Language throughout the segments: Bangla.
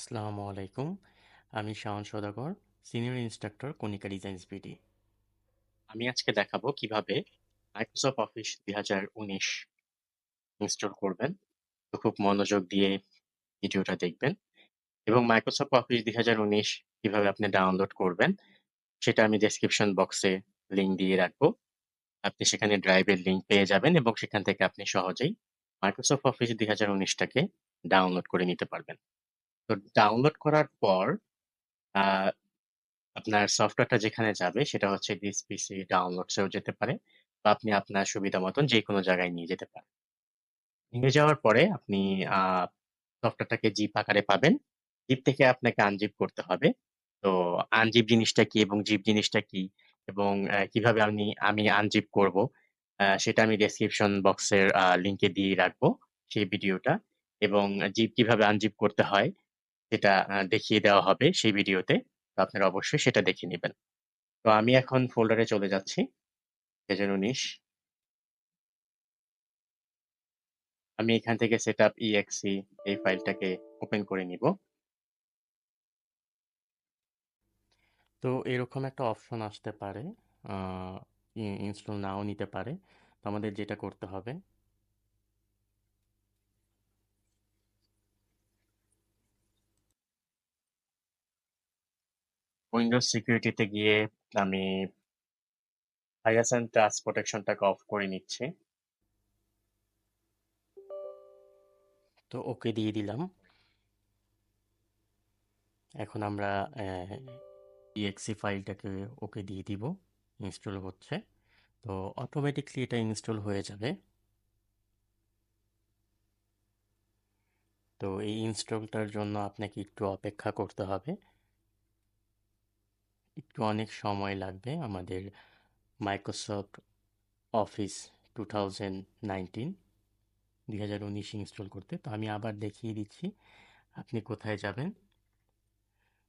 আসসালামু আলাইকুম। আমি Shaon Saudagar, senior instructor Konika designs BD. আমি আজকে দেখাবো কিভাবে মাইক্রোসফট অফিস 2019 ইনস্টল করবেন। তো খুব মনোযোগ দিয়ে ভিডিওটা দেখবেন এবং মাইক্রোসফট অফিস 2019 কিভাবে আপনি ডাউনলোড করবেন সেটা আমি ডেসক্রিপশন বক্সে লিংক দিয়ে রাখবো। আপনি সেখানে ড্রাইভের লিংক পেয়ে যাবেন এবং সেখান থেকে আপনি সহজেই মাইক্রোসফট অফিস 2019 টাকে ডাউনলোড করে নিতে পারবেন। তো ডাউনলোড করার পর আ আপনার সফটওয়্যারটা যেখানে যাবে সেটা হচ্ছে দিস পিসি ডাউনলোডসেও যেতে পারে বা আপনি আপনার সুবিধা মতন যেকোনো জায়গায় নিয়ে যেতে পারেন। নিয়ে যাওয়ার পরে আপনি আ সফটওয়্যারটাকে জিপ আকারে পাবেন। জিপ থেকে আপনাকে আনজিপ করতে হবে। তো আনজিপ জিনিসটা কি এবং জিপ জিনিসটা কি এবং কিভাবে আমি আনজিপ করব সেটা আমি ডেসক্রিপশন বক্সের লিংকে দিয়ে রাখবো সেই ভিডিওটা এবং জিপ কিভাবে আনজিপ করতে হয় সেটা দেখিয়ে দেওয়া হবে সেই ভিডিওতে। তো আপনারা অবশ্যই সেটা দেখে নিবেন। তো আমি এখন ফোল্ডারে চলে যাচ্ছি ২০১৯। আমি এখান থেকে সেটআপ exe এই ফাইলটাকে ওপেন করে নিব। তো এরকম একটা অপশন আসতে পারে। আ ইনস্টল নাও নিতে পারে। তো আমাদের যেটা করতে হবে উইন্ডোজ সিকিউরিটিতে গিয়ে আমি ভাইরাস অ্যান্ড ট্রাস্ট প্রোটেকশনটাকে অফ করে নিচ্ছি। তো ওকে দিয়ে দিলাম। এখন আমরা exe ফাইলটাকে ওকে দিয়ে দিব। ইনস্টল হচ্ছে। তো অটোমেটিক্যালি এটা ইনস্টল হয়ে যাবে। তো এই ইনস্টলটার জন্য আপনাকে একটু অপেক্ষা করতে হবে। একটু অনেক সময় লাগবে আমাদের মাইক্রোসফট অফিস 2019 ইনস্টল করতে। তো আমি আবার দেখিয়ে দিচ্ছি আপনি কোথায় যাবেন।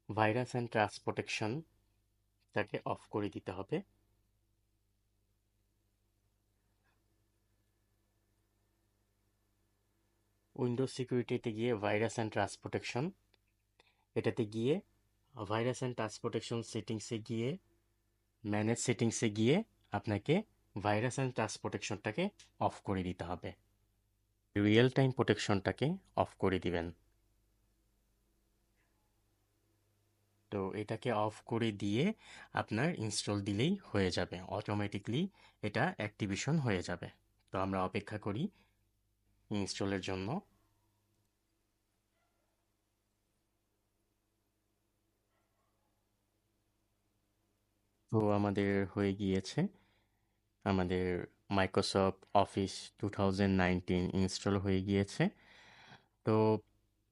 ভাইরাস অ্যান্ড ট্রাস্ট প্রোটেকশনটাকে অফ করে দিতে হবে। উইন্ডোজ সিকিউরিটিতে গিয়ে ভাইরাস অ্যান্ড ট্রাস্ট প্রোটেকশন এটাতে গিয়ে ভাইরাস অ্যান্ড ট্রাস্ট প্রোটেকশন সেটিংসে গিয়ে ম্যানেজ সেটিংসে গিয়ে আপনাকে ভাইরাস অ্যান্ড ট্রাস্ট প্রোটেকশনটাকে অফ করে দিতে হবে। রিয়েল টাইম প্রোটেকশনটাকে অফ করে দিবেন। তো এটাকে অফ করে দিয়ে আপনার ইনস্টল দিলেই হয়ে যাবে। অটোমেটিকলি এটা অ্যাক্টিভেশন হয়ে যাবে। তো আমরা অপেক্ষা করি ইনস্টলের জন্য। তো আমাদের হয়ে গিয়েছে। আমাদের মাইক্রোসফট অফিস 2019 ইনস্টল হয়ে গিয়েছে। তো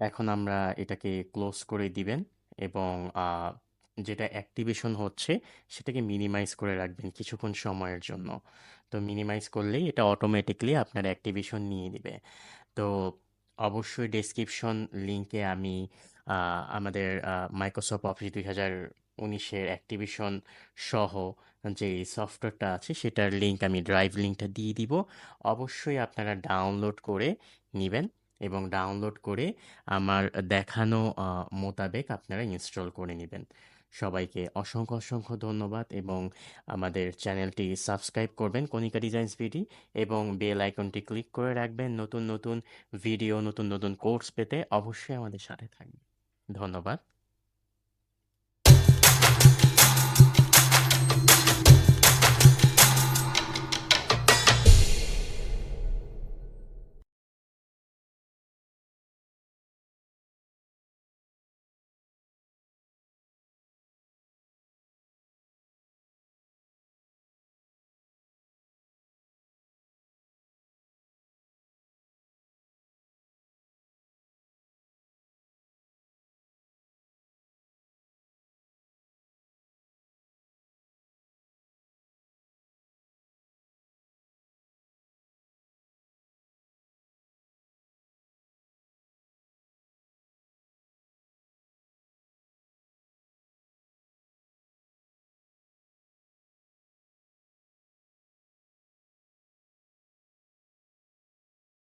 এখন আমরা এটাকে ক্লোজ করে দিবেন এবং যেটা অ্যাক্টিভেশন হচ্ছে সেটাকে মিনিমাইজ করে রাখবেন কিছুক্ষণ সময়ের জন্য। তো মিনিমাইজ করলেই এটা অটোমেটিকলি আপনার অ্যাক্টিভেশন নিয়ে নেবে। তো অবশ্যই ডেসক্রিপশন লিংকে আমি আমাদের মাইক্রোসফট অফিস 2019-এর অ্যাক্টিভেশন সহ যে সফটওয়্যারটা আছে সেটার লিংক আমি ড্রাইভ লিংকটা দিয়ে দিব। অবশ্যই আপনারা ডাউনলোড করে নিবেন এবং ডাউনলোড করে আমার দেখানো মোতাবেক আপনারা ইনস্টল করে নেবেন। সবাইকে অসংখ্য অসংখ্য ধন্যবাদ এবং আমাদের চ্যানেলটি সাবস্ক্রাইব করবেন কনিকা ডিজাইনস বিডি এবং বেল আইকনটি ক্লিক করে রাখবেন নতুন নতুন ভিডিও নতুন নতুন কোর্স পেতে অবশ্যই আমাদের সাথে থাকবেন। ধন্যবাদ।